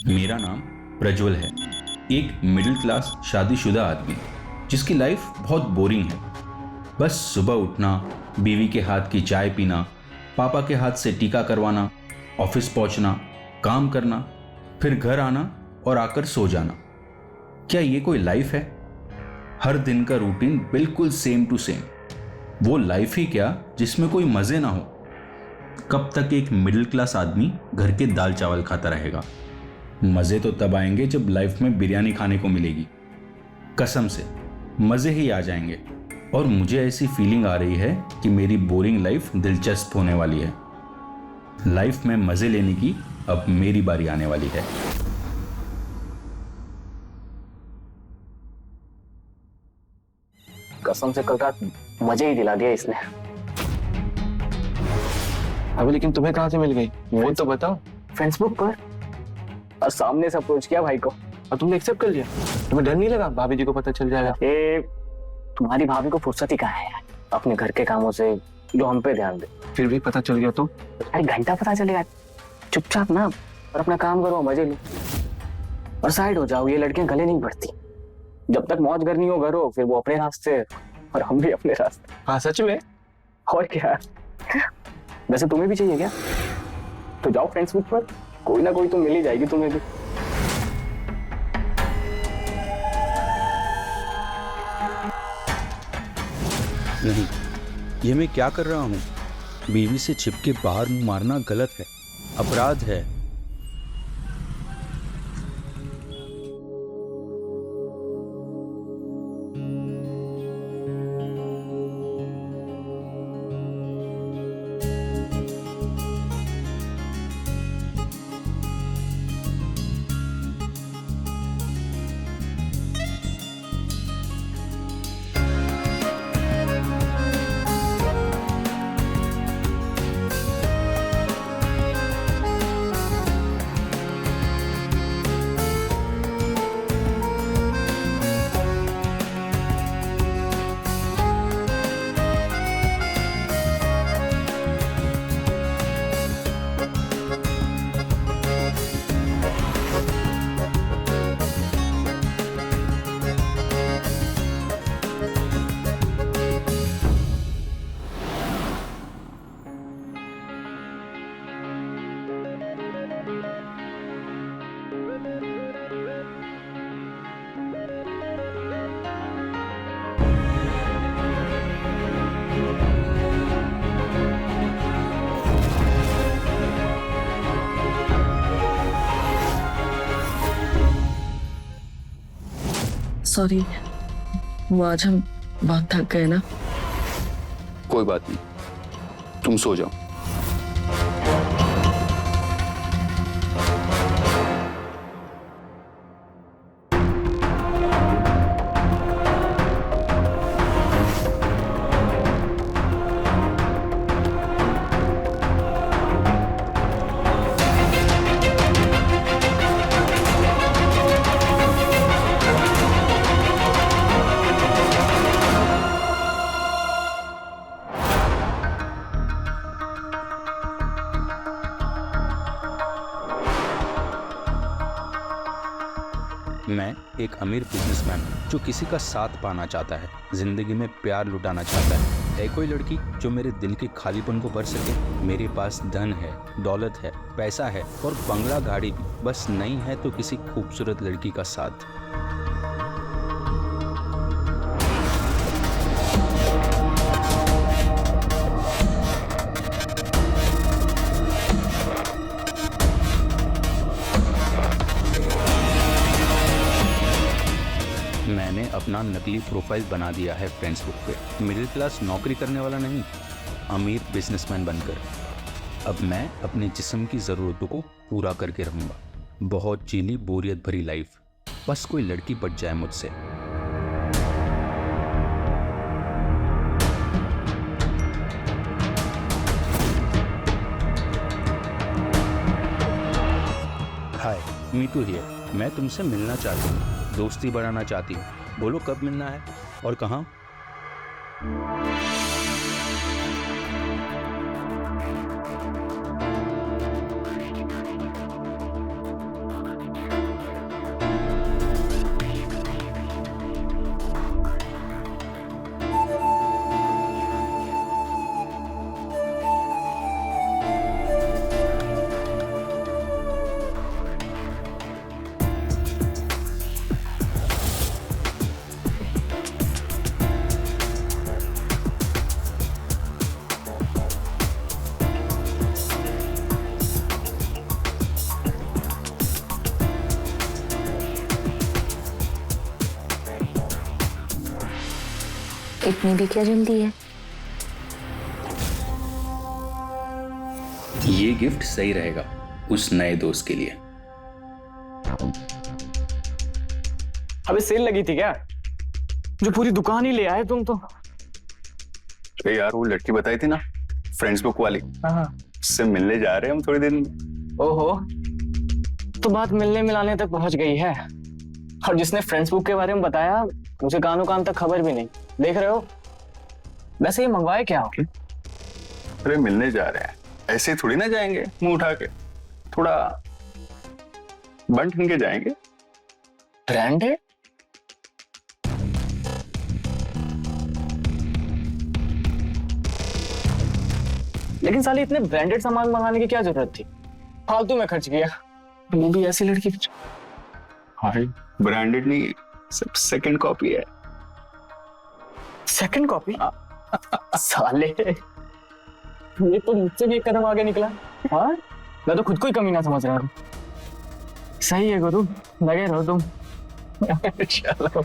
मेरा नाम प्रज्वल है, एक मिडिल क्लास शादीशुदा आदमी जिसकी लाइफ बहुत बोरिंग है। बस सुबह उठना, बीवी के हाथ की चाय पीना, पापा के हाथ से टीका करवाना, ऑफिस पहुंचना, काम करना, फिर घर आना और आकर सो जाना। क्या ये कोई लाइफ है? हर दिन का रूटीन बिल्कुल सेम टू सेम। वो लाइफ ही क्या जिसमें कोई मजे ना हो। कब तक एक मिडिल क्लास आदमी घर के दाल चावल खाता रहेगा? मजे तो तब आएंगे जब लाइफ में बिरयानी खाने को मिलेगी। कसम से मजे ही आ जाएंगे। और मुझे ऐसी फीलिंग आ रही है कि मेरी बोरिंग लाइफ दिलचस्प होने वाली है। लाइफ में मजे लेने की अब मेरी बारी आने वाली है। कसम से कल रात मजे ही दिला दिया इसने। अभी लेकिन तुम्हें कहाँ से मिल गई वो तो बताओ। फेसबुक पर, और सामने से अप्रोच किया भाई को। और तुमने एक्सेप्ट कर लिया? तुम्हें डर नहीं लगा भाभी जी को पता चल जाएगा? ए, तुम्हारी भाभी को फुर्सत ही कहाँ है यार, अपने घर के कामों से जो हम पे ध्यान दे। फिर भी पता चल गया तो? अरे घंटा पता चलेगा, चुपचाप ना और अपना काम करो, मजे लो और साइड हो जाओ। ये लड़कियां गले नहीं बढ़ती। जब तक मौज करनी हो करो, फिर वो अपने रास्ते और हम भी अपने रास्ते। हाँ सच में? और क्या। वैसे तुम्हें भी चाहिए क्या? तो जाओ फेसबुक पर, कोई ना कोई तो मिल ही जाएगी तुम्हें भी। नहीं, ये मैं क्या कर रहा हूँ? बीवी से छिप के बाहर मुंह मारना गलत है, अपराध है। सॉरी, वो आज हम बहुत थक गए ना। कोई बात नहीं, तुम सो जाओ। मैं एक अमीर बिजनेसमैन हूँ जो किसी का साथ पाना चाहता है, जिंदगी में प्यार लुटाना चाहता है कोई लड़की जो मेरे दिल के खालीपन को भर सके? मेरे पास धन है, दौलत है, पैसा है और बंगला गाड़ी भी, बस नहीं है तो किसी खूबसूरत लड़की का साथ। मैंने अपना नकली प्रोफाइल बना दिया है फेसबुक पे, मिडिल क्लास नौकरी करने वाला नहीं, अमीर बिजनेसमैन बनकर। अब मैं अपने जिस्म की ज़रूरतों को पूरा करके रहूँगा। बहुत जीली बोरियत भरी लाइफ, बस कोई लड़की बच जाए मुझसे। मीतू हियर। मैं तुमसे मिलना चाहती हूँ, दोस्ती बढ़ाना चाहती हूँ। बोलो कब मिलना है और कहाँ? इतनी भी क्या जल्दी है? ये गिफ्ट सही रहेगा उस नए दोस्त के लिए। अबे सेल लगी थी क्या, जो पूरी दुकान ही ले आए तुम तो। अरे यार, वो लड़की बताई थी ना, फ्रेंड्स बुक वाली, उससे मिलने जा रहे हैं हम थोड़ी देर में। ओहो, तो बात मिलने मिलाने तक पहुंच गई है। और जिसने फ्रेंड्स बुक के बारे में बताया, मुझे कानों कान तक खबर भी नहीं। देख रहे हो, वैसे ये मंगवाए क्या हो? अरे मिलने जा रहे हैं, ऐसे ही थोड़ी ना जाएंगे मुंह उठा के, थोड़ा बन ठन के जाएंगे। ब्रांडेड? लेकिन साले इतने ब्रांडेड सामान मंगाने की क्या जरूरत थी? फालतू में खर्च किया, वो भी ऐसी लड़की। अरे ब्रांडेड नहीं, सब सेकंड कॉपी है। Second copy? साले, ये तो मुझसे भी एक कदम आगे निकला। हाँ, मैं तो खुद को ही कमी ना समझ रहा हूँ। सही है गुरु, लगे रहो तुम। चलो।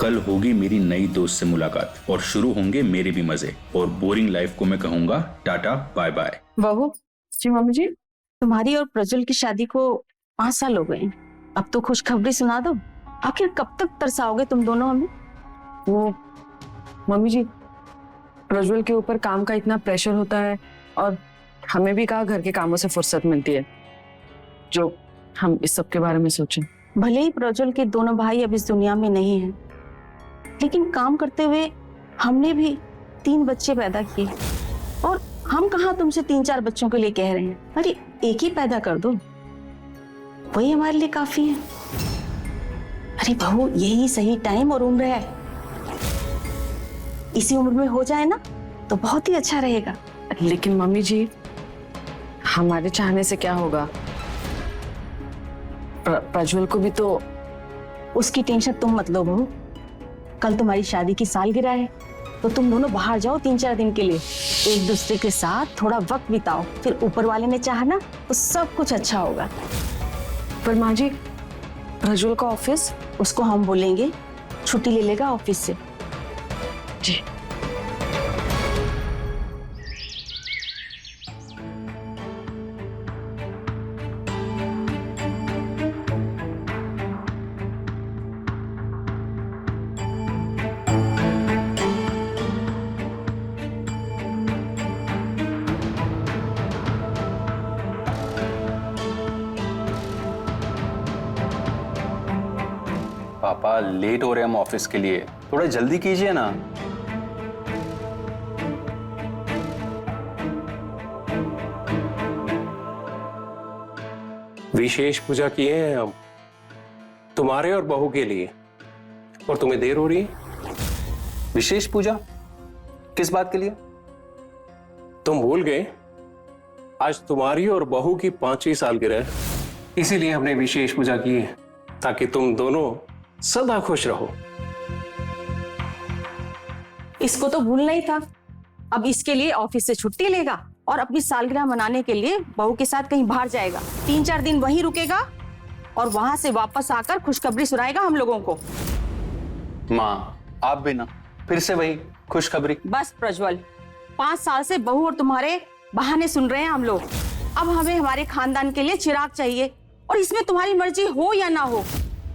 कल होगी मेरी नई दोस्त से मुलाकात और शुरू होंगे मेरे भी मजे, और बोरिंग लाइफ को मैं कहूंगा टाटा बाय बाय। बहू जी, मम्मी जी, तुम्हारी और प्रज्वल की शादी को 5 साल हो गए। अब तो खुशखबरी सुना दो। आखिर कब तक तरसाओगे तुम दोनों हमें? वो मम्मी जी, प्रज्वल के ऊपर काम का इतना प्रेशर होता है, और हमें भी कहा घर के कामों से फुर्सत मिलती है, जो हम इस सब के बारे में सोचें। भले ही प्रज्वल के दोनों भाई अब इस दुनिया में नहीं हैं, लेकिन काम करते हुए हमने भी 3 बच्चे पैदा किए, और हम कहाँ तुमसे 3-4 बच्चों के लिए कह रहे हैं। अरे एक ही पैदा कर दो, वही हमारे लिए काफी है। अरे बहू, यही सही टाइम और उम्र है। इसी उम्र में हो जाए ना तो बहुत ही अच्छा रहेगा। लेकिन मम्मी जी, हमारे चाहने से क्या होगा? प्रज्वल को भी तो। उसकी टेंशन तुम मत लो बहू। कल तुम्हारी शादी की सालगिरह है, तो तुम दोनों बाहर जाओ 3-4 दिन के लिए, एक दूसरे के साथ थोड़ा वक्त बिताओ। फिर ऊपर वाले ने चाहा ना तो सब कुछ अच्छा होगा। पर माँ जी, प्रज्वल का ऑफिस? उसको हम बोलेंगे छुट्टी ले लेगा ऑफिस से। जी। पापा लेट हो रहे हैं हम ऑफिस के लिए, थोड़ा जल्दी कीजिए ना। विशेष पूजा किए हैं हम तुम्हारे और बहू के लिए, और तुम्हें देर हो रही है। विशेष पूजा किस बात के लिए? तुम भूल गए, आज तुम्हारी और बहू की 5वीं सालगिरह है, इसीलिए हमने विशेष पूजा की है, ताकि तुम दोनों सदा खुश रहो। इसको तो भूलना ही था। अब इसके लिए ऑफिस से छुट्टी लेगा और अपनी सालगिरह मनाने के लिए बहू के साथ कहीं बाहर जाएगा। 3-4 दिन वहीं रुकेगा और वहां से वापस आकर खुशखबरी सुनाएगा हम लोगों को। माँ, आप भी ना फिर से वही खुशखबरी। बस प्रज्वल, 5 साल से बहू और तुम्हारे बहाने सुन रहे हैं हम लोग। अब हमें हमारे खानदान के लिए चिराग चाहिए, और इसमें तुम्हारी मर्जी हो या ना हो।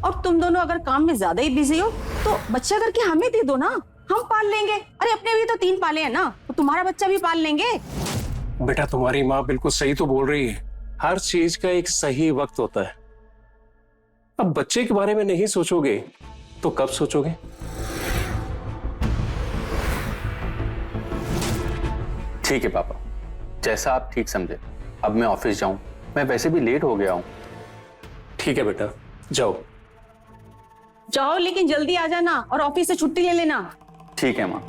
और तुम दोनों अगर काम में ज्यादा ही बिजी हो तो बच्चा करके हमें दे दो ना, हम पाल लेंगे। अरे अपने भी तो 3 पाले हैं ना, तो तुम्हारा बच्चा भी पाल लेंगे। बेटा तुम्हारी माँ बिल्कुल सही तो बोल रही है, हर चीज का एक सही वक्त होता है। अब बच्चे के बारे में नहीं सोचोगे तो कब सोचोगे? ठीक है पापा, जैसा आप ठीक समझे। अब मैं ऑफिस जाऊं, मैं वैसे भी लेट हो गया हूं। ठीक है बेटा, जाओ। जाओ लेकिन जल्दी आ जाना और ऑफिस से छुट्टी ले लेना। ठीक है माँ।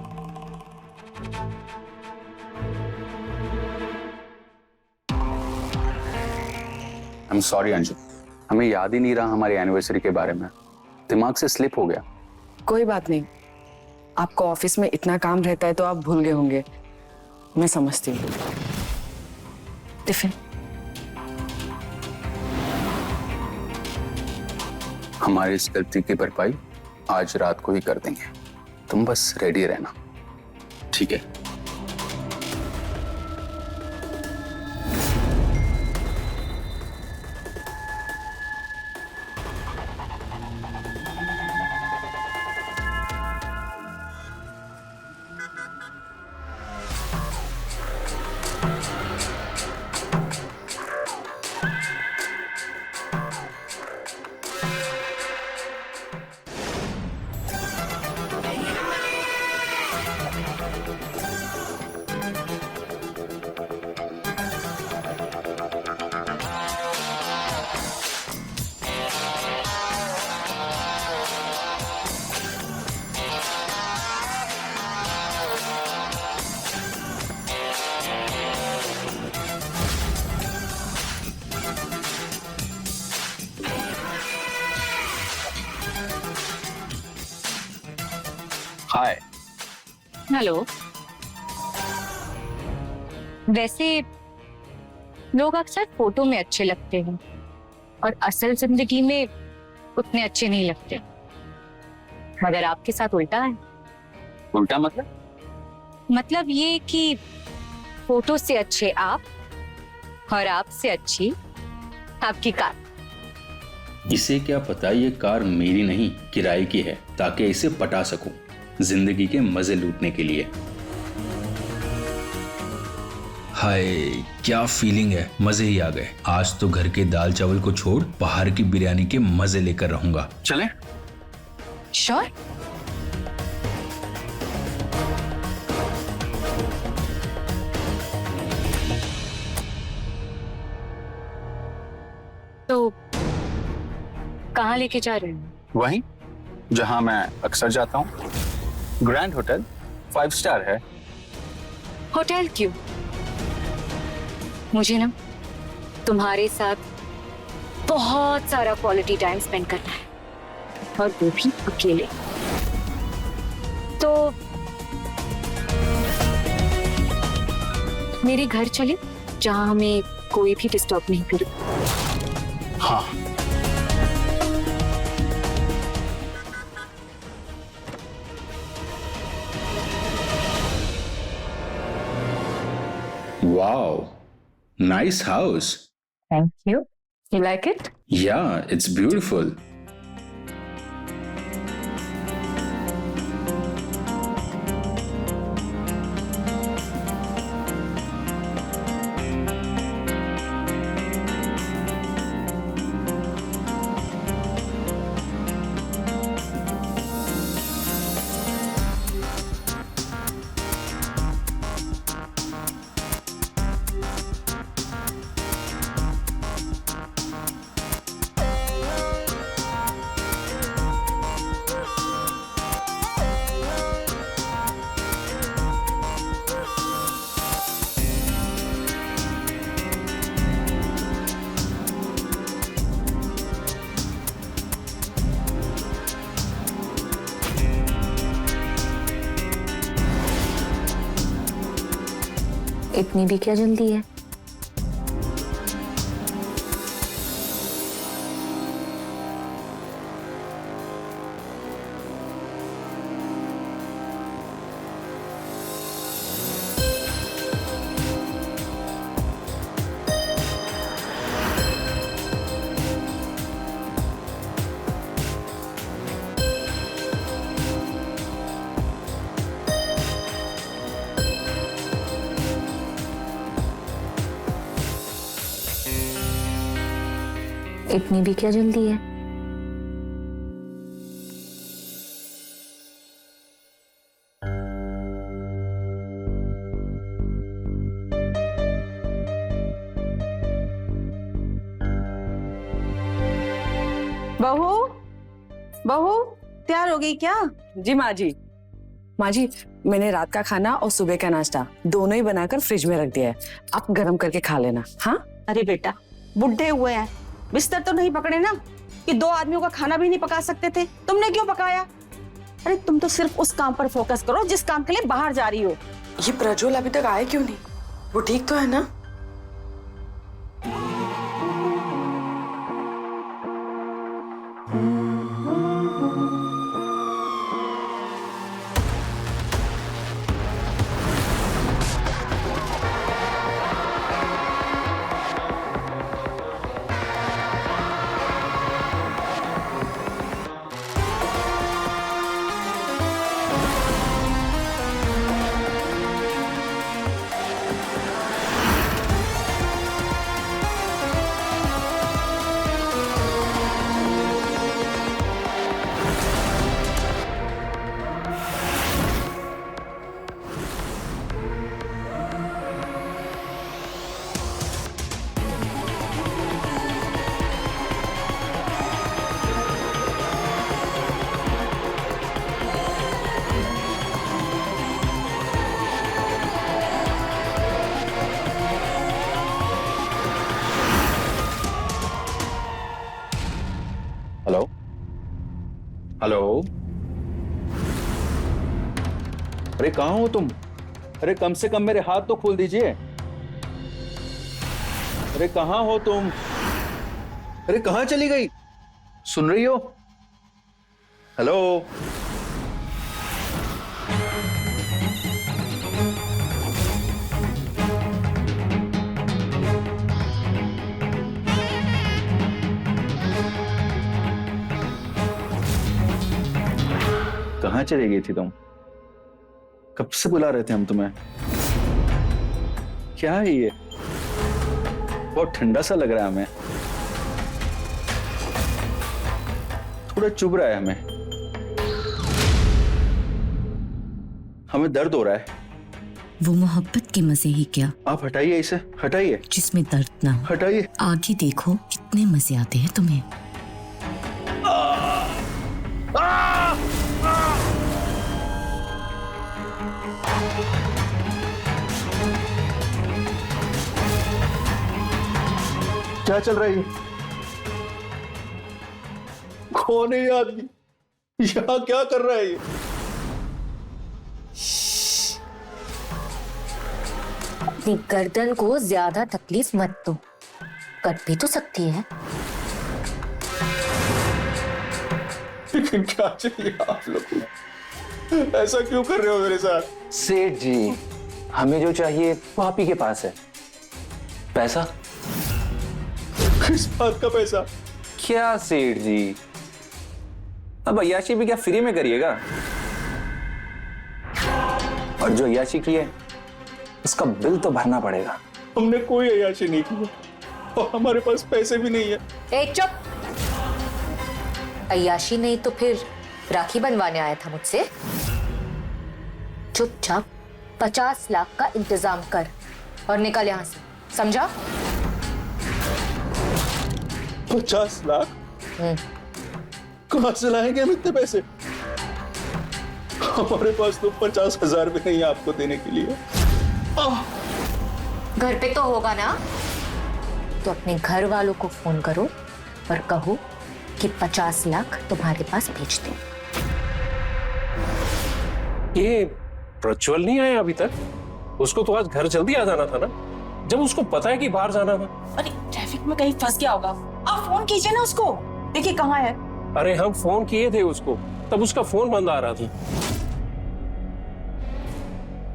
आई एम सॉरी अंजू, हमें याद ही नहीं रहा हमारी एनिवर्सरी के बारे में, दिमाग से स्लिप हो गया। कोई बात नहीं, आपको ऑफिस में इतना काम रहता है तो आप भूल गए होंगे, मैं समझती हूँ। टिफिन। हमारी इस गलती की भरपाई आज रात को ही कर देंगे, तुम बस रेडी रहना, ठीक है? हाय। हेलो। वैसे लोग अक्सर फोटो में अच्छे लगते हैं और असल जिंदगी में उतने अच्छे नहीं लगते, मगर आपके साथ उल्टा है। उल्टा मतलब? मतलब ये कि फोटो से अच्छे आप और आपसे अच्छी आपकी कार। इसे क्या पता ये कार मेरी नहीं किराए की है, ताकि इसे पटा सकूं जिंदगी के मजे लूटने के लिए। हाय क्या फीलिंग है, मजे ही आ गए। आज तो घर के दाल चावल को छोड़ बाहर की बिरयानी के मजे लेकर रहूंगा। चलें? श्योर। तो कहाँ लेके जा रहे हैं? वहीं जहां मैं अक्सर जाता हूं, ग्रैंड होटल, 5 स्टार है। होटल क्यों? मुझे ना तुम्हारे साथ बहुत सारा क्वालिटी टाइम स्पेंड करना है, और वो भी अकेले। तो मेरे घर चले जहां हमें कोई भी डिस्टर्ब नहीं करे। हाँ। Wow, nice house. Thank you. You like it? Yeah, it's beautiful. इतनी भी क्या जल्दी है? इतनी भी क्या जल्दी है? बहू, बहू तैयार हो गई क्या? जी माँ जी। माँ जी, मैंने रात का खाना और सुबह का नाश्ता दोनों ही बनाकर फ्रिज में रख दिया है, आप गर्म करके खा लेना। हाँ अरे बेटा, बुढ़े हुए हैं, बिस्तर तो नहीं पकड़े ना कि 2 आदमियों का खाना भी नहीं पका सकते थे? तुमने क्यों पकाया? अरे तुम तो सिर्फ उस काम पर फोकस करो जिस काम के लिए बाहर जा रही हो। ये प्रज्वल अभी तक आए क्यों नहीं? वो ठीक तो है ना? हेलो हेलो, अरे कहाँ हो तुम? अरे कम से कम मेरे हाथ तो खोल दीजिए। अरे कहाँ हो तुम? अरे कहाँ चली गई? सुन रही हो? हेलो, कहाँ चली गई थी तुम? कब से बुला रहे थे हम तुम्हें। क्या है ये? बहुत ठंडा सा लग रहा है हमें, थोड़ा चुभ रहा है हमें दर्द हो रहा है। वो मोहब्बत के मजे ही क्या, आप हटाइए इसे, हटाइए, जिसमें दर्द ना हो। हटाइए। आगे देखो कितने मजे आते हैं तुम्हें। क्या चल रहा है? कौन है ये आदमी? यहाँ क्या कर रहा है ये? अपनी गर्दन को ज्यादा तकलीफ मत दो, कट भी तो सकती है। लेकिन क्या चाहिए आप लोगों को? ऐसा क्यों कर रहे हो मेरे साथ? सेठ जी, हमें जो चाहिए वो आप ही के पास है। पैसा? किस बात का पैसा? क्या सेठ जी, अब अय्याशी भी क्या फ्री में करिएगा? और जो अय्याशी की है उसका बिल तो भरना पड़ेगा। हमने कोई अय्याशी नहीं की और हमारे पास पैसे भी नहीं है। ए चुप! अय्याशी नहीं तो फिर राखी बनवाने आया था मुझसे? चुपचाप 50 लाख का इंतजाम कर और निकल यहां से, समझा? 50 लाख? कहां से लाएंगे हम इतने पैसे? हमारे पास तो 50,000 भी नहीं है आपको देने के लिए। घर पे तो होगा ना, तो अपने घर वालों को फोन करो और कहो कि 50 लाख तुम्हारे पास भेज दे। ये प्रज्वल नहीं आया अभी तक? उसको तो आज घर जल्दी आ जाना था ना, जब उसको पता है कि बाहर जाना था। अरे ट्रैफिक में कहीं फंस गया होगा, आप फोन कीजिए ना उसको, देखिए कहाँ है। अरे हम फोन किए थे उसको, तब उसका फोन बंद आ रहा था।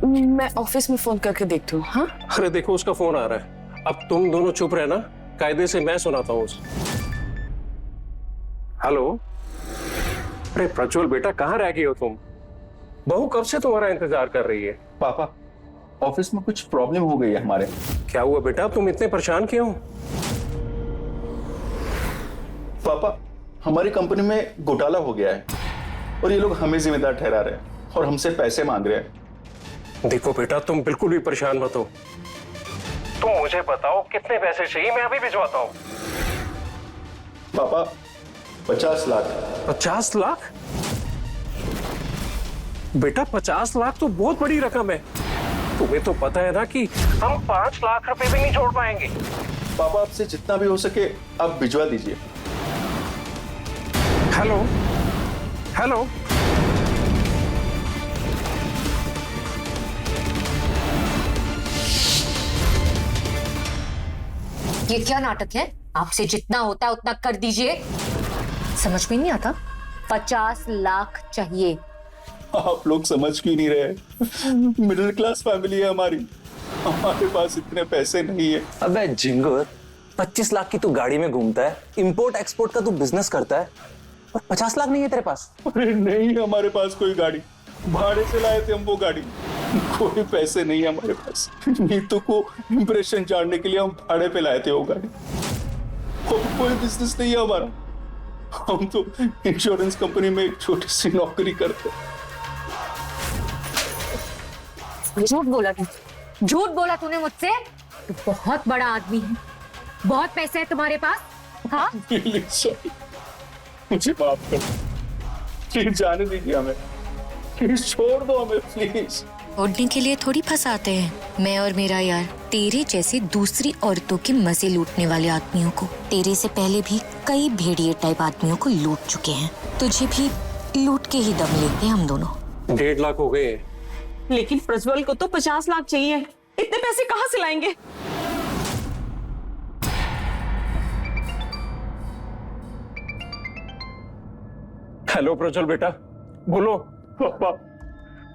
मैं ऑफिस में फोन करके देखती हूँ। हाँ अरे देखो उसका फोन आ रहा है। अब तुम दोनों चुप रहना, कायदे से मैं सुनाता हूँ उसे। हेलो, अरे प्रज्वल बेटा कहाँ रह गए हो तुम? बहू कब से तुम्हारा इंतजार कर रही है। पापा, ऑफिस में कुछ प्रॉब्लम हो गई है हमारे। क्या हुआ बेटा, तुम इतने परेशान क्यों? पापा, हमारी कंपनी में घोटाला हो गया है और ये लोग हमें जिम्मेदार ठहरा रहे हैं और हमसे पैसे मांग रहे हैं। देखो बेटा, तुम बिल्कुल भी परेशान मत हो। तुम मुझे बताओ कितने पैसे चाहिए, मैं अभी भिजवाता हूँ। पापा 50 लाख। 50 लाख? बेटा 50 लाख तो बहुत बड़ी रकम है। तुम्हें तो पता है ना कि हम 5 लाख रुपए भी नहीं छोड़ पाएंगे। पापा आपसे जितना भी हो सके आप भिजवा दीजिए। हेलो हेलो, ये क्या नाटक है? आपसे जितना होता है उतना कर दीजिए। समझ में नहीं आता? 50 लाख चाहिए। आप लोग समझ क्यों नहीं रहे? मिडिल क्लास फैमिली है हमारी, हमारे पास इतने पैसे नहीं है। अबे झिंगुर, 25 लाख की तू गाड़ी में घूमता है, इंपोर्ट एक्सपोर्ट का तू बिजनेस करता है और 50 लाख नहीं है तेरे पास? अरे नहीं, हमारे पास कोई गाड़ी, भाड़े से लाए थे हम वो गाड़ी। कोई पैसे नहीं है हमारे पास। नीतू को इंप्रेशन जानने के लिए हम भाड़े पे लाए थे वो गाड़ी। और कोई बिजनेस नहीं है हमारा। हम तो इंश्योरेंस कंपनी में एक छोटी सी नौकरी करते। झूठ बोला तू, झूठ बोला तूने मुझसे। तू बहुत बड़ा आदमी है, बहुत पैसे है तुम्हारे पास। हाँ, सॉरी, मुझे माफ कर, प्लीज जाने दीजिए हमें, प्लीज छोड़ दो हमें प्लीज। छोड़ने के लिए थोड़ी फंसाते हैं। मैं और मेरा यार तेरे जैसी दूसरी औरतों के मजे लूटने वाले आदमियों को, तेरे से पहले भी कई भेड़िए टाइप आदमियों को लूट चुके हैं। तुझे भी लूट के ही दम लेते हैं हम दोनों। 1.5 लाख हो गए। लेकिन प्रज्वल को तो 50 लाख चाहिए। इतने पैसे कहाँ से लाएंगे? हेलो प्रज्वल बेटा, बोलो। पापा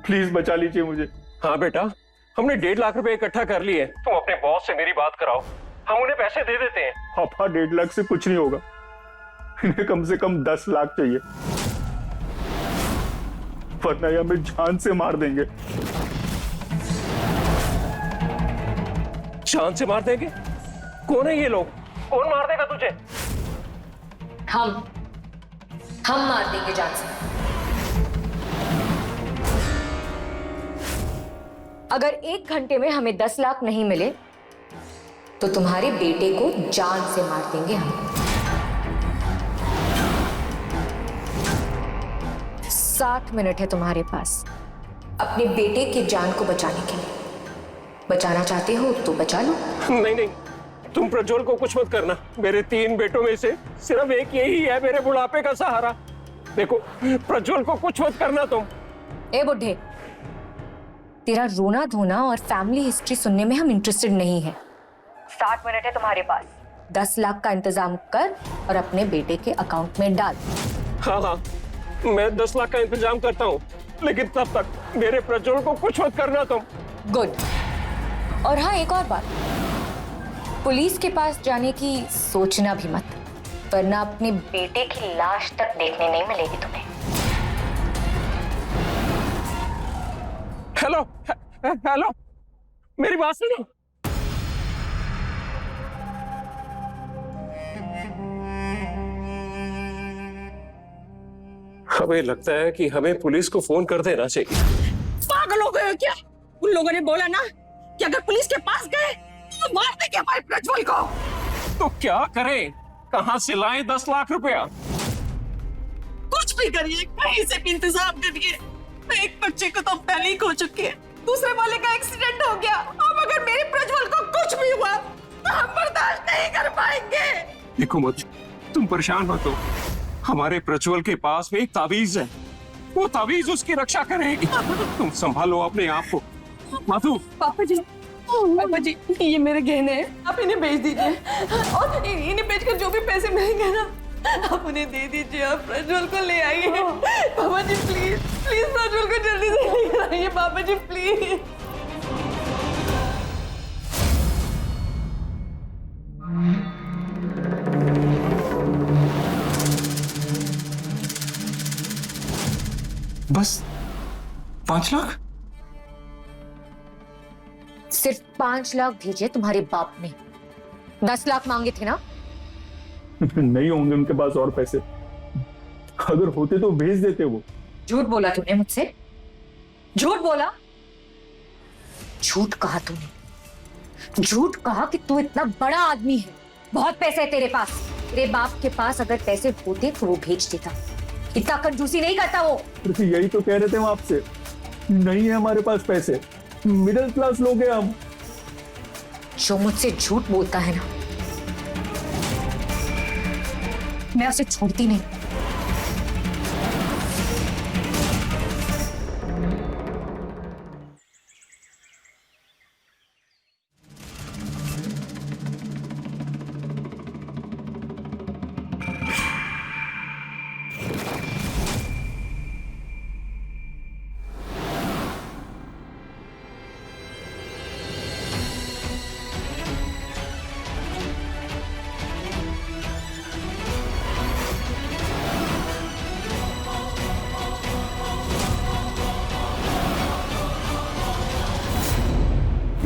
प्लीज बचा लीजिए मुझे। हाँ बेटा, हमने 1.5 लाख रुपए इकट्ठा कर लिए। तुम अपने बॉस से मेरी बात कराओ, हम उन्हें पैसे दे देते हैं। पापा 1.5 लाख से कुछ नहीं होगा, इन्हें कम से कम 10 लाख चाहिए, वरना ये हमें जान से मार देंगे। जान से मार देंगे? कौन है ये लोग? कौन मार देगा तुझे? हम मार देंगे जान से। अगर 1 घंटे में हमें 10 लाख नहीं मिले तो तुम्हारे बेटे को जान से मार देंगे हम। 60 मिनट है तुम्हारे पास अपने बेटे की जान को बचाने के लिए। बचाना चाहते हो तो बचा लो। नहीं नहीं, तुम प्रज्वल को कुछ मत करना। मेरे 3 बेटों में से सिर्फ एक यही है मेरे बुढ़ापे का सहारा। देखो, प्रज्वल को कुछ मत करना तुम। ए बुढ़े, तेरा रोना धोना और फैमिली हिस्ट्री सुनने में हम इंटरेस्टेड नहीं है। 60 मिनट है तुम्हारे पास, 10 लाख का इंतजाम कर और अपने बेटे के अकाउंट में डाल। हाँ हाँ, मैं 10 लाख का इंतजाम करता हूँ, लेकिन तब तक मेरे प्रज्वल को कुछ मत करना तुम। गुड। और हाँ, एक और बात, पुलिस के पास जाने की सोचना भी मत, वरना अपने बेटे की लाश तक देखने नहीं मिलेगी तुम्हें। हेलो हेलो, मेरी बात सुनो। हमें लगता है कि हमें पुलिस को फोन कर देना चाहिए। पागल हो गए हो क्या? उन लोगों ने बोला ना कि अगर पुलिस के पास गए तो मार देंगे हमारे प्रज्वल को। तो क्या करें? कहां से लाएं 10 लाख रुपया? कुछ भी करिए, कहीं से भी इंतजाम करिए। एक बच्चे को तो पहले ही खो चुके हैं, दूसरे वाले का एक्सीडेंट हो गया। अब अगर मेरे प्रज्वल को कुछ भी हुआ तो हम बर्दाश्त नहीं कर पाएंगे। देखो मत, तुम परेशान मत हो। हमारे प्रज्वल के पास में एक ताबीज है, वो ताबीज उसकी रक्षा करेगी। तुम संभालो अपने आप को। माधु, पापा जी, ये मेरे गहने हैं, आप इन्हें बेच दीजिए और इन्हें बेचकर जो भी पैसे मिलेंगे ना आप उन्हें दे दीजिए। आप प्रज्वल को ले आइए। पापा जी प्लीज प्लीज प्रज्वल को जल्दी से लेकर आइए। पापा जी प्लीज। बस 5 लाख? सिर्फ 5 लाख भेजे तुम्हारे बाप ने। 10 लाख मांगे थे ना? नहीं होंगे उनके पास और पैसे। अगर होते तो भेज देते वो। झूठ बोला तूने मुझसे, झूठ बोला, झूठ कहा तूने, झूठ कहा कि तू इतना बड़ा आदमी है, बहुत पैसे है तेरे पास। तेरे बाप के पास अगर पैसे होते तो वो भेज देता, इतना कंजूसी नहीं करता वो। यही तो कह रहे थे हम आपसे, नहीं है हमारे पास पैसे, मिडिल क्लास लोग हैं हम। जो मुझसे झूठ बोलता है ना, मैं उसे छोड़ती नहीं।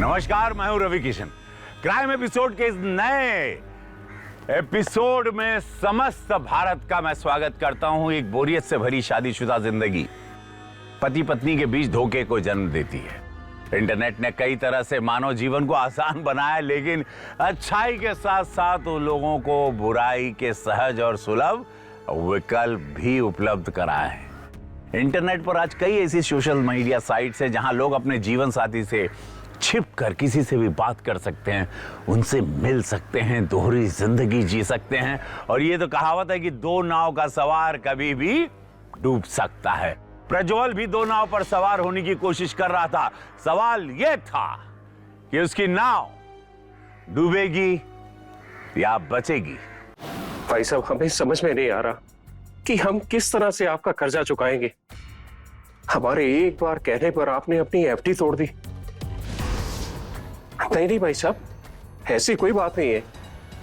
नमस्कार, मैं हूं रवि किशन। क्राइम एपिसोड के इस नए एपिसोड में समस्त भारत का मैं स्वागत करता हूं। एक बोरियत से भरी शादीशुदा जिंदगी पति पत्नी के बीच धोखे को जन्म देती है। इंटरनेट ने कई तरह से मानव जीवन को आसान बनाया, लेकिन अच्छाई के साथ साथ उन लोगों को बुराई के सहज और सुलभ विकल्प भी उपलब्ध कराए हैं। इंटरनेट पर आज कई ऐसी सोशल मीडिया साइट्स हैं जहां लोग अपने जीवन साथी से छिपकर किसी से भी बात कर सकते हैं, उनसे मिल सकते हैं, दोहरी जिंदगी जी सकते हैं। और ये तो कहावत है कि दो नाव का सवार कभी भी डूब सकता है। प्रज्वल भी दो नाव पर सवार होने की कोशिश कर रहा था। सवाल यह था कि उसकी नाव डूबेगी या बचेगी। भाई साहब, हमें समझ में नहीं आ रहा कि हम किस तरह से आपका कर्जा चुकाएंगे। हमारे एक बार कहने पर आपने अपनी एफडी तोड़ दी। नहीं भाई साहब, ऐसी कोई बात नहीं है।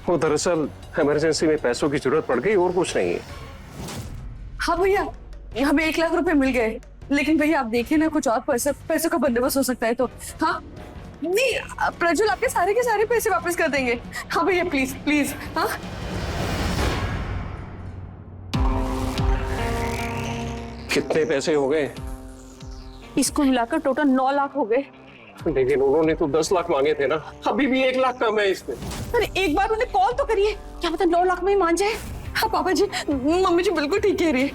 वो दरअसल इमरजेंसी में पैसों की जरूरत पड़ गई और कुछ नहीं है। हाँ भैया, हमें 1 लाख रुपए मिल गए, लेकिन भैया आप देखिए ना, कुछ और पैसों का बंदोबस्त हो सकता है तो। हाँ नहीं, प्रज्वल आपके सारे के सारे पैसे वापस कर देंगे। हाँ भैया, प्लीज प्लीज। हाँ कितने पैसे हो गए? इसको मिलाकर टोटल 9 लाख हो गए। लेकिन उन्होंने तो 10 लाख मांगे थे ना, अभी भी 1 लाख कम है इसमें। अरे एक बार उन्हें कॉल तो करिए, क्या पता 9 लाख में ही मान जाए। हाँ पापा जी, मम्मी जी बिल्कुल ठीक कह रही है।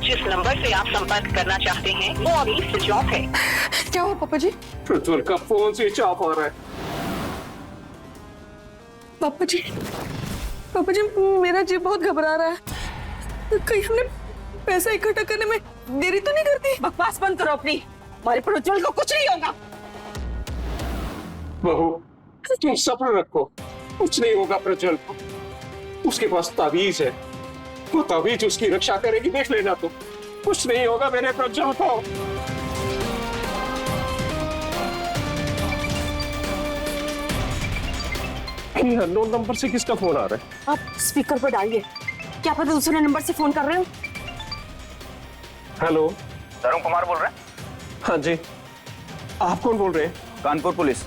जिस नंबर से आप संपर्क करना चाहते हैं वो अभी स्विच ऑफ है। क्या हुआ पापा जी? प्रज्वल का फोन स्विच ऑफ हो रहा है। पापा जी मेरा जी बहुत घबरा रहा है। कहीं हमने पैसा इकट्ठा करने में देरी तो नहीं करती? बकवास बंद करो अपनी, हमारे प्रज्वल को कुछ नहीं होगा। बहू, तुम सब्र रखो, कुछ नहीं होगा प्रज्वल को। उसके पास ताबीज है, वो ताबीज उसकी रक्षा करेगी, देख लेना तुम। कुछ नहीं होगा मेरे प्रज्वल को। अननोन नंबर से किसका फोन आ रहा है? आप स्पीकर पर डालिए, क्या पता दूसरे नंबर से फोन कर रहे हो। हेलो, तरुण कुमार बोल रहे हैं? हाँ जी, आप कौन बोल रहे हैं? कानपुर पुलिस।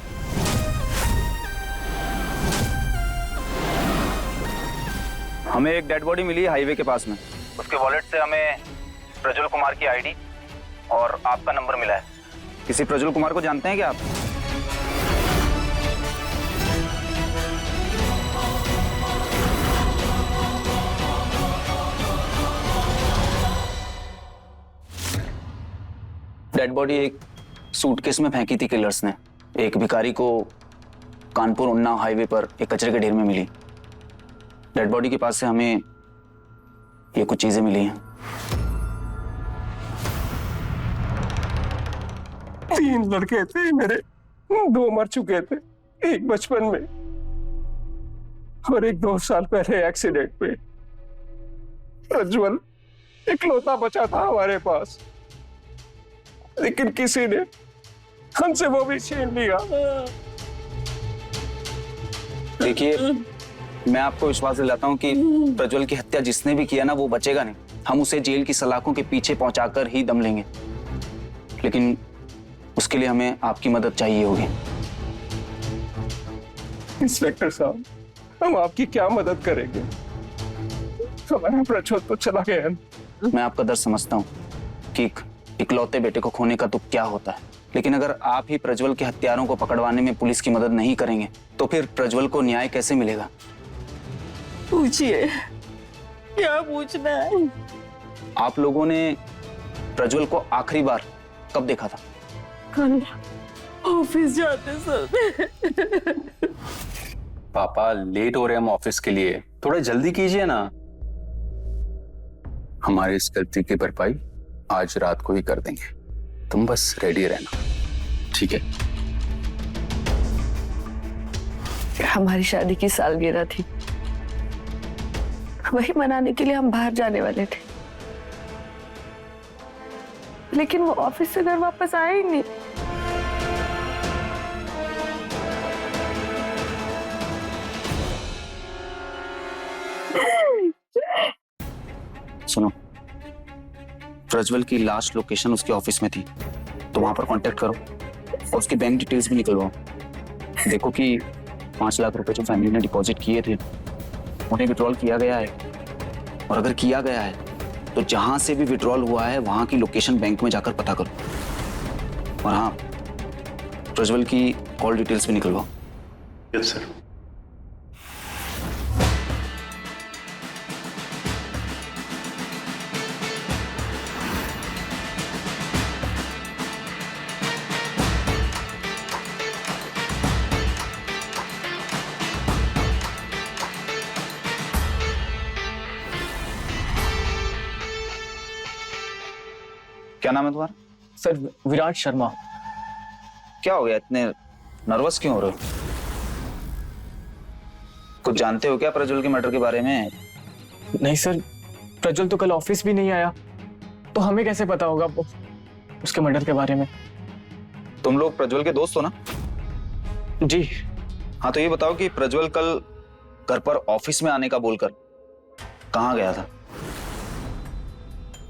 हमें एक डेड बॉडी मिली है हाईवे के पास में। उसके वॉलेट से हमें प्रज्वल कुमार की आईडी और आपका नंबर मिला है। किसी प्रज्वल कुमार को जानते हैं क्या आप? डेड बॉडी एक सूटकेस में फेंकी थी किलर्स ने। एक भिखारी को कानपुर उन्नाव हाईवे पर एक कचरे के ढेर में मिली। डेड बॉडी के पास से हमें ये कुछ चीजें मिली हैं। 3 लड़के थे मेरे, 2 मर चुके थे, एक बचपन में और एक 2 साल पहले एक्सीडेंट में। प्रज्वल इकलौता बचा था हमारे पास, लेकिन किसी ने हमसे वो भी छीन लिया। देखिए, मैं आपको विश्वास दिलाता हूं कि प्रज्वल की हत्या जिसने भी किया ना, वो बचेगा नहीं। हम उसे जेल की सलाखों के पीछे पहुंचाकर ही दम लेंगे, लेकिन उसके लिए हमें आपकी मदद चाहिए होगी। इंस्पेक्टर साहब, हम आपकी क्या मदद करेंगे? हमारा प्रज्वल तो चला गया। मैं आपका दर्द समझता हूँ कि एक इकलौते बेटे को खोने का दुख क्या होता है, लेकिन अगर आप ही प्रज्वल के हत्यारों को पकड़वाने में पुलिस की मदद नहीं करेंगे तो फिर प्रज्वल को न्याय कैसे मिलेगा? पूछिए, क्या पूछना है? आप लोगों ने प्रज्वल को आखिरी बार कब देखा था? कल ऑफिस जाते समय। पापा लेट हो रहे हैं हम ऑफिस के लिए, थोड़ा जल्दी कीजिए ना। हमारी इस गलती की भरपाई आज रात को ही कर देंगे, तुम बस रेडी रहना, ठीक है? हमारी शादी की सालगिरह थी, वही मनाने के लिए हम बाहर जाने वाले थे, लेकिन वो ऑफिस से घर वापस आए ही नहीं। सुनो, प्रज्वल की लास्ट लोकेशन उसके ऑफिस में थी, तो वहां पर कांटेक्ट करो और उसके बैंक डिटेल्स भी निकलवाओ। देखो कि 5 लाख रुपए जो फैमिली ने डिपॉजिट किए थे उन्हें विड्रॉल किया गया है, और अगर किया गया है तो जहां से भी विड्रॉल हुआ है वहां की लोकेशन बैंक में जाकर पता करो। और हाँ, प्रज्वल की कॉल डिटेल्स भी निकलवाओ। Yes sir. क्या नाम है तुम्हारा? सर विराट शर्मा। क्या हो गया, इतने नर्वस क्यों हो रहे हो? कुछ जानते हो क्या प्रज्वल के मर्डर के बारे में? नहीं सर, प्रज्वल तो कल ऑफिस भी नहीं आया, तो हमें कैसे पता होगा उसके मर्डर के बारे में? तुम लोग प्रज्वल के दोस्त हो ना? जी हाँ, तो ये बताओ कि प्रज्वल कल घर पर ऑफिस में आने का बोलकर कहाँ गया था?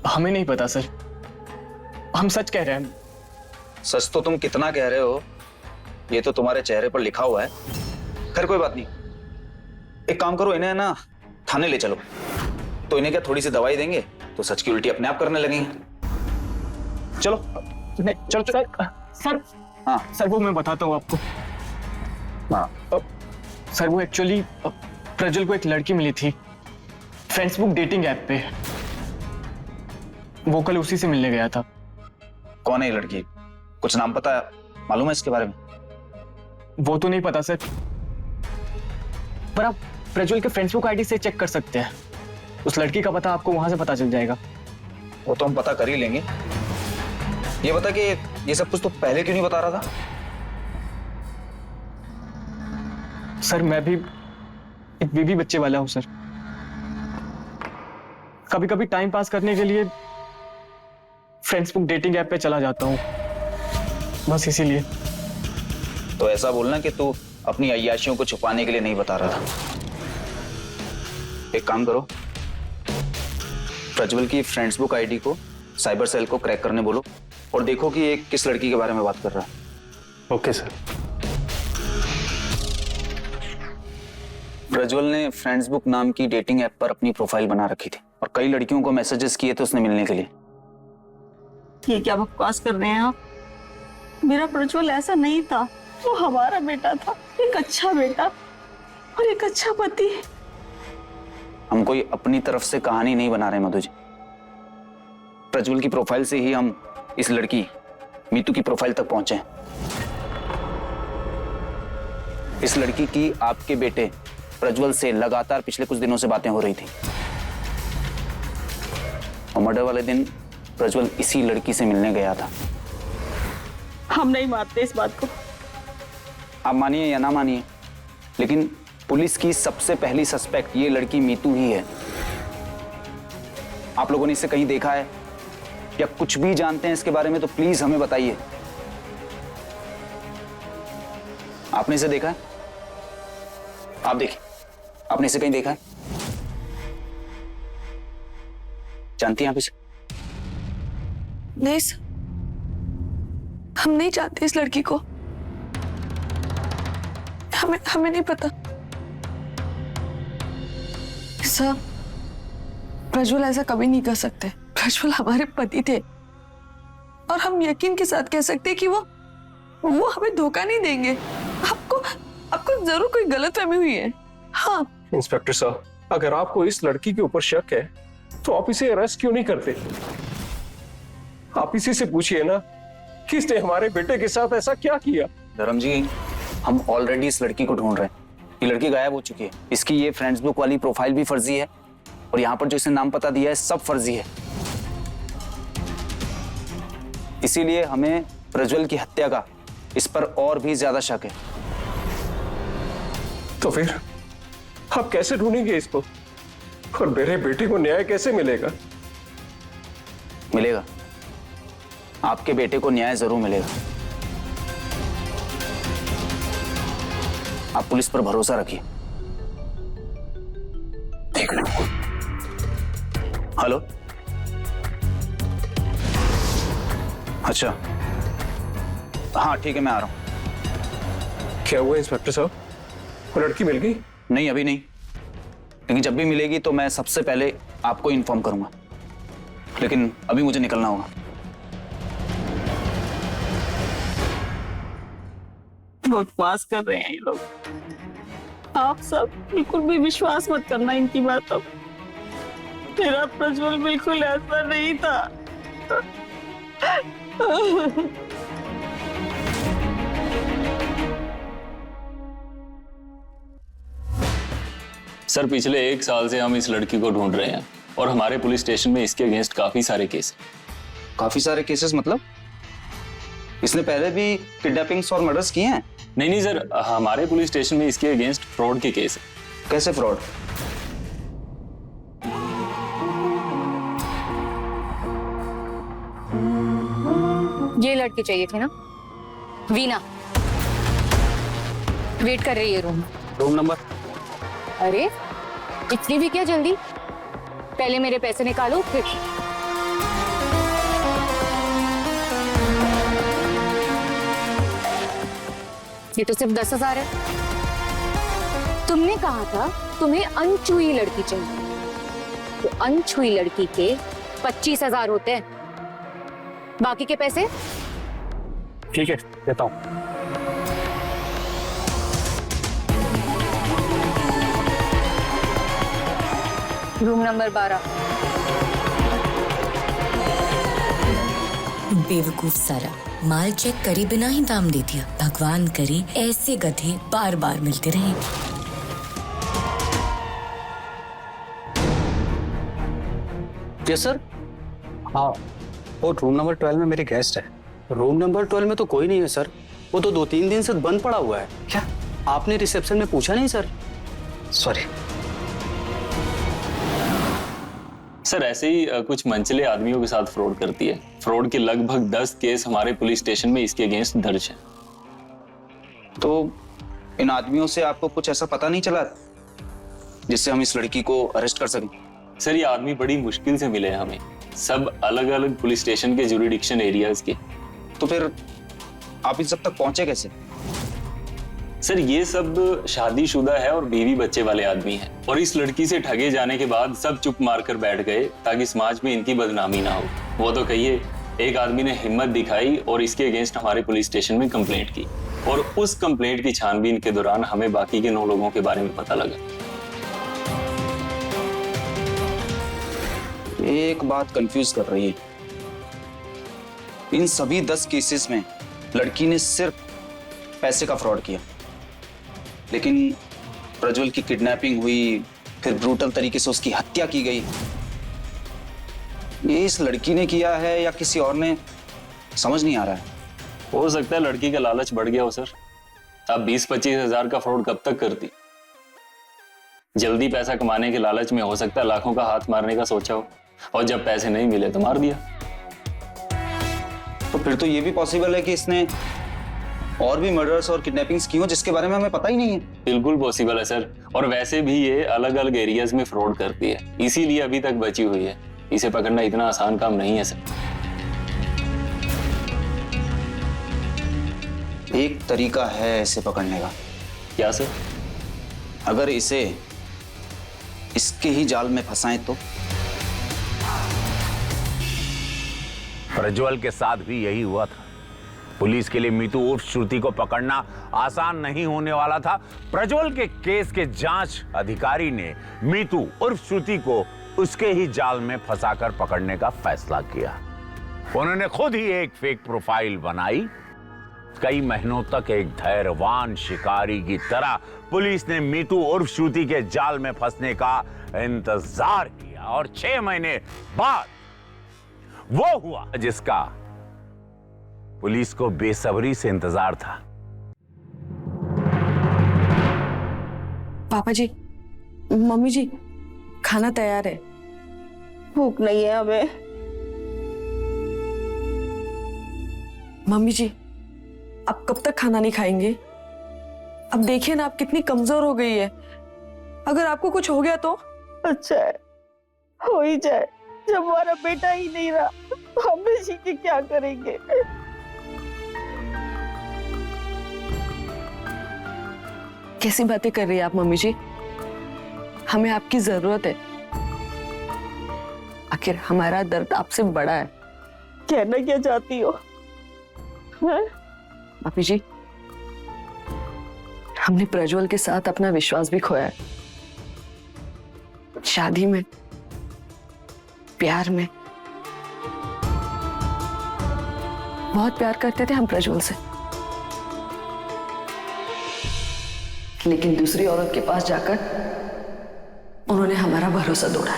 हमें नहीं पता सर, हम सच कह रहे हैं। सच तो तुम कितना कह रहे हो ये तो तुम्हारे चेहरे पर लिखा हुआ है। खैर कोई बात नहीं, एक काम करो, इन्हें ना थाने ले चलो, तो इन्हें क्या थोड़ी सी दवाई देंगे तो सच की उल्टी अपने आप करने लगेंगे। चलो नहीं, चलो सर। सर हाँ सर, वो मैं बताता हूँ आपको। हाँ सर, वो एक्चुअली प्रज्वल को एक लड़की मिली थी फेसबुक डेटिंग ऐप पे, वो कल उसी से मिलने गया था। कौन है ये लड़की? कुछ नाम पता है, मालूम है इसके बारे में? वो तो नहीं पता सर, पर आप प्रज्वल के फेसबुक आईडी से चेक कर सकते हैं, उस लड़की का पता आपको वहां से पता चल जाएगा। वो तो हम पता कर ही लेंगे। ये बता कि ये सब कुछ तो पहले क्यों नहीं बता रहा था? सर मैं भी एक बीवी बच्चे वाला हूं सर, कभी कभी टाइम पास करने के लिए फेसबुक डेटिंग ऐप पे चला जाता हूं, बस इसीलिए। तो ऐसा बोलना कि तू अपनी अय्याशियों को छुपाने के लिए नहीं बता रहा था। एक काम करो, प्रज्वल की फेसबुक आईडी को साइबर सेल को क्रैक करने बोलो और देखो कि ये किस लड़की के बारे में बात कर रहा है। Okay sir. प्रज्वल ने फेसबुक नाम की डेटिंग ऐप पर अपनी प्रोफाइल बना रखी थी और कई लड़कियों को मैसेजेस किए थे उसने मिलने के लिए। ये क्या बकवास कर रहे हैं आप? मेरा प्रज्वल ऐसा नहीं था, वो हमारा बेटा था, एक अच्छा बेटा और एक अच्छा पति। हम कोई अपनी तरफ से कहानी नहीं बना रहे मधु जी, प्रज्वल की प्रोफाइल से ही हम इस लड़की मीतू की प्रोफाइल तक पहुंचे हैं। इस लड़की की आपके बेटे प्रज्वल से लगातार पिछले कुछ दिनों से बातें हो रही थी और मर्डर वाले दिन प्रज्वल इसी लड़की से मिलने गया था। हम नहीं मानते इस बात को। आप मानिए या ना मानिए, लेकिन पुलिस की सबसे पहली सस्पेक्ट ये लड़की मीतू ही है। आप लोगों ने इसे कहीं देखा है या कुछ भी जानते हैं इसके बारे में तो प्लीज हमें बताइए। आपने इसे देखा है? आप देखिए, आपने इसे कहीं देखा है? जानती हैं आप इसे? नहीं सर, हम नहीं जानते इस लड़की को। हमें हमें नहीं पता सर। प्रज्वल ऐसा कभी नहीं कर सकते। प्रज्वल हमारे पति थे और हम यकीन के साथ कह सकते हैं कि वो हमें धोखा नहीं देंगे। आपको जरूर कोई गलतफहमी हुई है। हाँ इंस्पेक्टर साहब, अगर आपको इस लड़की के ऊपर शक है तो आप इसे अरेस्ट क्यों नहीं करते? आप इसी से पूछिए ना, किसने हमारे बेटे के साथ ऐसा क्या किया? धर्म जी, हम ऑलरेडी इस लड़की को ढूंढ रहे हैं। ये लड़की गायब हो चुकी है। इसकी ये फ्रेंड्स बुक वाली प्रोफाइल भी फर्जी है और यहाँ पर जो इसने नाम पता दिया है सब फर्जी है। इसीलिए हमें प्रज्वल की हत्या का इस पर और भी ज्यादा शक है। तो फिर आप कैसे ढूंढेंगे इसको और मेरे बेटे को न्याय कैसे मिलेगा? मिलेगा, आपके बेटे को न्याय जरूर मिलेगा। आप पुलिस पर भरोसा रखिए। एक मिनट। हेलो, अच्छा हाँ ठीक है, मैं आ रहा हूं। क्या हुआ इंस्पेक्टर साहब, वो लड़की मिल गई? नहीं अभी नहीं, लेकिन जब भी मिलेगी तो मैं सबसे पहले आपको इन्फॉर्म करूंगा। लेकिन अभी मुझे निकलना होगा। बकवास कर रहे हैं ये लोग। आप सब बिल्कुल भी विश्वास मत करना इनकी बातों। मेरा प्रज्वल बिल्कुल ऐसा नहीं था। सर, पिछले 1 साल से हम इस लड़की को ढूंढ रहे हैं और हमारे पुलिस स्टेशन में इसके अगेंस्ट काफी सारे केस। काफी सारे केसेस मतलब? इसने पहले भी किडनैपिंग्स और मर्डर्स किए हैं? नहीं सर, हमारे पुलिस स्टेशन में इसके अगेंस्ट फ्रॉड के केस है। कैसे फ्रॉड? ये लड़की चाहिए थी ना, वीना। वेट कर रही है रूम नंबर। अरे इतनी भी क्या जल्दी, पहले मेरे पैसे निकालो फिर। ये तो सिर्फ 10,000 है। तुमने कहा था तुम्हें अनछुई लड़की चाहिए, तो अनछुई लड़की के 25,000 होते हैं। बाकी के पैसे ठीक है, देता हूं। Room number 12। बेवकूफ सारा, माल चेक करे बिना ही दाम दे दिया। भगवान करे ऐसे गधे बार बार मिलते रहे। Yes sir. हाँ, वो रूम नंबर 12 में मेरे गेस्ट है। रूम नंबर 12 में तो कोई नहीं है सर, वो तो 2-3 दिन से बंद पड़ा हुआ है। क्या आपने रिसेप्शन में पूछा नहीं सर? सॉरी सर, ऐसे ही कुछ मनचले आदमियों के साथ फ्रॉड करती है। फ्रॉड के लगभग 10 केस हमारे पुलिस स्टेशन में इसके अगेंस्ट दर्ज हैं। तो इन आदमियों से आपको कुछ ऐसा पता नहीं चला जिससे हम इस लड़की को अरेस्ट कर सकें? सर, ये आदमी बड़ी मुश्किल से मिले हैं हमें, सब अलग अलग पुलिस स्टेशन के ज्यूरिडिक्शन एरियाज के। तो फिर आप इन सब तक पहुंचे कैसे? सर, ये सब शादीशुदा है और बीवी बच्चे वाले आदमी हैं, और इस लड़की से ठगे जाने के बाद सब चुप मारकर बैठ गए ताकि समाज में इनकी बदनामी ना हो। वो तो कहिए, एक आदमी ने हिम्मत दिखाई और इसके अगेंस्ट हमारे पुलिस स्टेशन में कंप्लेंट की, और उस कंप्लेंट की छानबीन के दौरान हमें बाकी के 9 लोगों के बारे में पता लगा। एक बात कंफ्यूज कर रही है। इन सभी 10 केसेस में लड़की ने सिर्फ पैसे का फ्रॉड किया, लेकिन प्रज्वल की किडनैपिंग हुई, फिर ब्रूटल तरीके से उसकी हत्या की गई। ये इस लड़की ने किया है या किसी और ने, समझ नहीं आ रहा है। हो सकता है लड़की का लालच बढ़ गया हो सर। अब 20-25 हजार का फ्रॉड कब तक करती? जल्दी पैसा कमाने के लालच में हो सकता है लाखों का हाथ मारने का सोचा हो, और जब पैसे नहीं मिले तो मार दिया। तो फिर तो ये भी पॉसिबल है कि इसने और भी मर्डर्स और किडनैपिंग्स की हो जिसके बारे में हमें पता ही नहीं है। बिल्कुल पॉसिबल है सर, और वैसे भी ये अलग अलग एरियाज में फ्रॉड करती है, इसीलिए अभी तक बची हुई है। इसे पकड़ना इतना आसान काम नहीं है सर। एक तरीका है इसे पकड़ने का। क्या सर? अगर इसे इसके ही जाल में फंसाएं तो? प्रज्वल के साथ भी यही हुआ था। पुलिस के लिए मीतू उर्फ श्रुति को पकड़ना आसान नहीं होने वाला था। प्रज्वल के केस के जांच अधिकारी ने मीतू उर्फ श्रुति को उसके ही जाल में फंसाकर पकड़ने का फैसला किया। उन्होंने खुद ही एक फेक प्रोफाइल बनाई। कई महीनों तक एक धैर्यवान शिकारी की तरह पुलिस ने मीतू उर्फ श्रुति के जाल में फंसने का इंतजार किया और 6 महीने बाद वो हुआ जिसका पुलिस को बेसब्री से इंतजार था। पापा जी, मम्मी जी, खाना तैयार है। भूख नहीं है हमें। मम्मी जी, आप कब तक खाना नहीं खाएंगे? अब देखिए ना, आप कितनी कमजोर हो गई है। अगर आपको कुछ हो गया तो? अच्छा है, हो ही जाए। जब हमारा बेटा ही नहीं रहा तो हम जी के क्या करेंगे? कैसी बातें कर रही है आप मम्मी जी? हमें आपकी जरूरत है। आखिर हमारा दर्द आपसे बड़ा है। कहना क्या चाहती हो? पापी जी, हमने प्रज्वल के साथ अपना विश्वास भी खोया है। शादी में, प्यार में बहुत प्यार करते थे हम प्रज्वल से, लेकिन दूसरी औरत के पास जाकर उन्होंने हमारा भरोसा तोड़ा।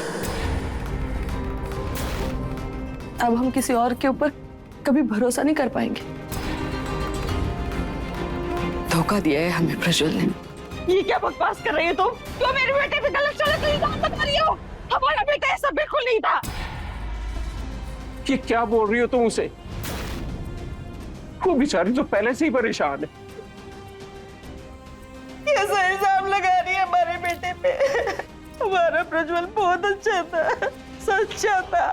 अब हम किसी और के ऊपर कभी भरोसा नहीं कर पाएंगे। धोखा दिया है हमें प्रज्वल ने। ये क्या बकवास कर रही हो तुम? क्यों मेरे बेटे पे गलत सलत इल्जाम लगा रही हो? हमारा बेटा ऐसा बिल्कुल नहीं था। ये क्या बोल रही हो तुम उसे? वो बेचारी तो पहले से ही परेशान है। कैसा इल्जाम लगा रही है हमारे बेटे पे? हमारा प्रज्वल बहुत अच्छा था, सच्चा था।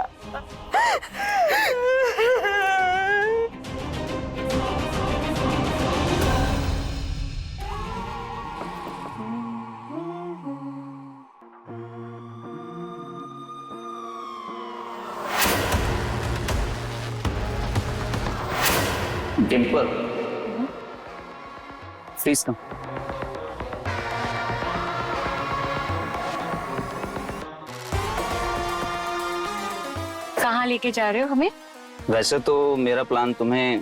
Dimple, please come. कहाँ लेके जा रहे हो हमें? वैसे तो मेरा प्लान तुम्हें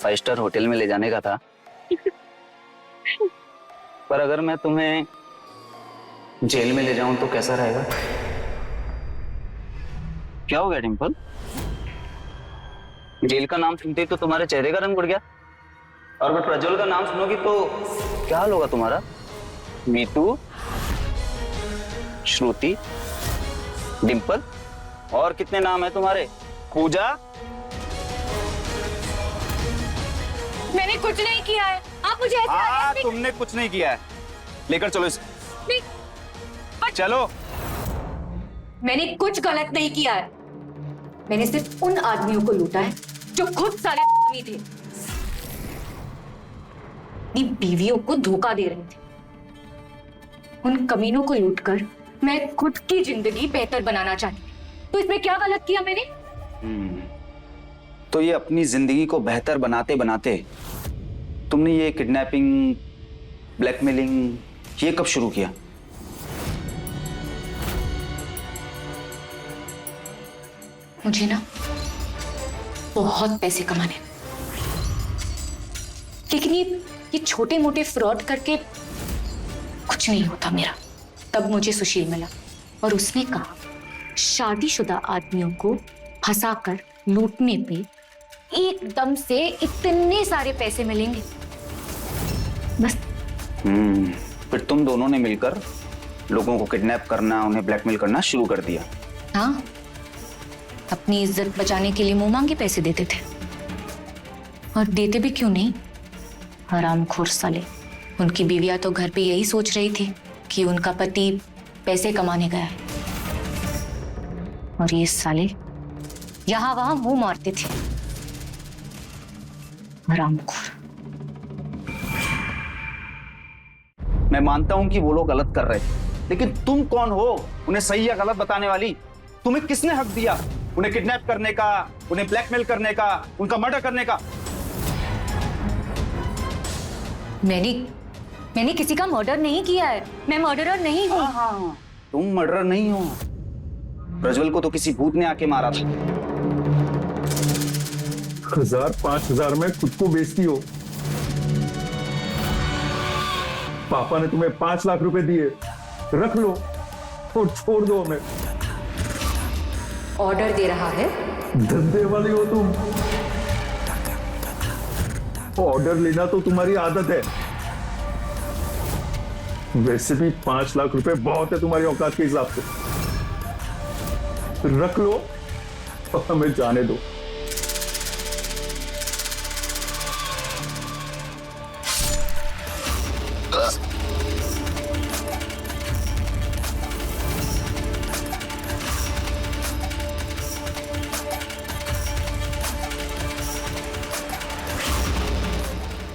5 स्टार होटल में ले जाने का था, पर अगर मैं तुम्हें जेल में ले जाऊं तो कैसा रहेगा? क्या हो गया डिम्पल? जेल का नाम सुनते ही तो तुम्हारे चेहरे का रंग उड़ गया, और अगर प्रज्वल का नाम सुनोगी तो क्या हाल होगा तुम्हारा? मीतू, श्रुति, डिम्पल, और कितने नाम है तुम्हारे? पूजा। मैंने कुछ नहीं किया है। आप मुझे ऐसे तुमने कुछ नहीं किया है। लेकर चलो इसे। चलो। मैंने कुछ गलत नहीं किया है। मैंने सिर्फ उन आदमियों को लूटा है जो खुद साले थे, अपनी बीवियों को धोखा दे रहे थे। उन कमीनों को लूटकर मैं खुद की जिंदगी बेहतर बनाना चाहती थी। तो इसमें क्या गलत किया मैंने? तो ये अपनी जिंदगी को बेहतर बनाते बनाते तुमने ये किडनैपिंग, ब्लैकमेलिंग ये कब शुरू किया? मुझे ना बहुत पैसे कमाने, लेकिन ये छोटे मोटे फ्रॉड करके कुछ नहीं होता मेरा। तब मुझे सुशील मिला और उसने कहा शादीशुदा आदमियों को फंसाकर लूटने पे एकदम से इतने सारे पैसे मिलेंगे। बस। फिर तुम दोनों ने मिलकर लोगों को किडनैप करना, उन्हें ब्लैकमेल करना शुरू कर दिया। हाँ, अपनी इज्जत बचाने के लिए मुंह मांगे पैसे देते थे, और देते भी क्यों नहीं? हरामखोर साले। उनकी बीवियां तो घर पे यही सोच रही थी कि उनका पति पैसे कमाने गया है, और ये साले यहां वहां मुंह मारते थे। हरामखोर। मैं मानता हूं कि वो लोग गलत कर रहे थे, लेकिन तुम कौन हो उन्हें सही या गलत बताने वाली? तुम्हें किसने हक दिया उन्हें किडनैप करने का, उन्हें ब्लैकमेल करने का, उनका मर्डर करने का? मैंने किसी का मर्डर नहीं किया है। मैं मर्डरर नहीं हूँ। हाँ, तुम मर्डरर नहीं हो। प्रज्वल को तो किसी भूत ने आके मारा था। 1000-5000 में खुद को बेचती हो। पापा ने तुम्हें 5 लाख रुपए दिए, रख लो और छोड़ दो हमें। ऑर्डर दे रहा है? धंधे वाली हो तुम। ऑर्डर लेना तो तुम्हारी आदत है। वैसे भी 5 लाख रुपए बहुत है तुम्हारी औकात के हिसाब से। रख लो और हमें जाने दो।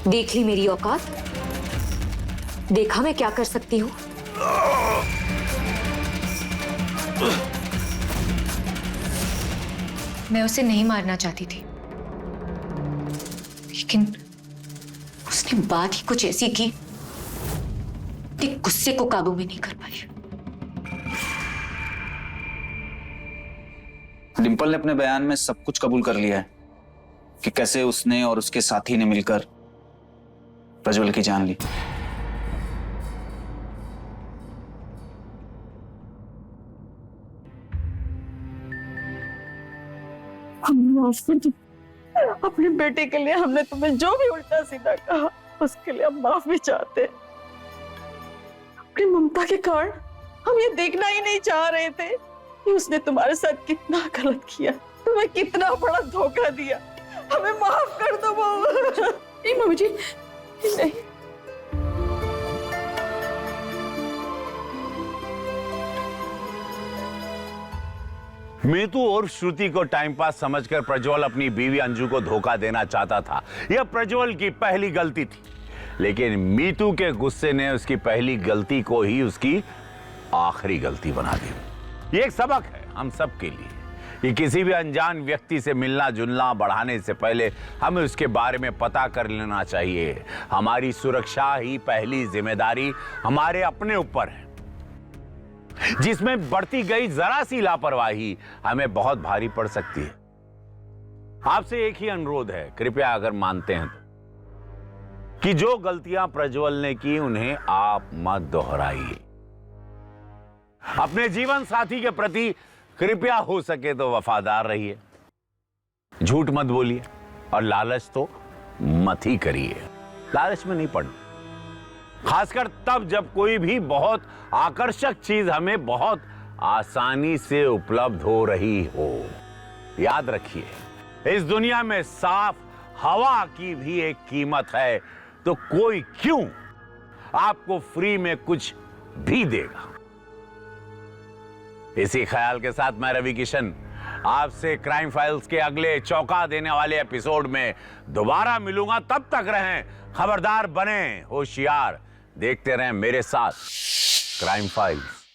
देख ली मेरी औकात? देखा मैं क्या कर सकती हूँ? मैं उसे नहीं मारना चाहती थी, लेकिन उसने बात ही कुछ ऐसी की कि गुस्से को काबू में नहीं कर पाई। डिंपल ने अपने बयान में सब कुछ कबूल कर लिया है कि कैसे उसने और उसके साथी ने मिलकर प्रज्वल की जान ली। हमें माफ कर दो। अपने बेटे के लिए हमने तुम्हें जो भी उल्टा सीधा कहा उसके लिए हम माफ भी चाहते हैं। अपनी ममता के कारण हम ये देखना ही नहीं चाह रहे थे कि उसने तुम्हारे साथ कितना गलत किया, तुम्हें कितना बड़ा धोखा दिया। हमें माफ कर दो बहू। नहीं मम्मी जी, नहीं। मीतू और श्रुति को टाइम पास समझकर प्रज्वल अपनी बीवी अंजू को धोखा देना चाहता था। यह प्रज्वल की पहली गलती थी, लेकिन मीतू के गुस्से ने उसकी पहली गलती को ही उसकी आखिरी गलती बना दी। ये एक सबक है हम सब के लिए कि किसी भी अनजान व्यक्ति से मिलना जुलना बढ़ाने से पहले हमें उसके बारे में पता कर लेना चाहिए। हमारी सुरक्षा ही पहली जिम्मेदारी हमारे अपने ऊपर है, जिसमें बढ़ती गई जरा सी लापरवाही हमें बहुत भारी पड़ सकती है। आपसे एक ही अनुरोध है, कृपया अगर मानते हैं तो, कि जो गलतियां प्रज्वल ने की उन्हें आप मत दोहराइए। अपने जीवन साथी के प्रति कृपया हो सके तो वफादार रहिए, झूठ मत बोलिए और लालच तो मत ही करिए। लालच में नहीं पड़ना, खासकर तब जब कोई भी बहुत आकर्षक चीज हमें बहुत आसानी से उपलब्ध हो रही हो। याद रखिए, इस दुनिया में साफ हवा की भी एक कीमत है, तो कोई क्यों आपको फ्री में कुछ भी देगा। इसी ख्याल के साथ मैं रवि किशन आपसे क्राइम फाइल्स के अगले चौंका देने वाले एपिसोड में दोबारा मिलूंगा। तब तक रहें खबरदार, बने होशियार, देखते रहें मेरे साथ क्राइम फाइल्स।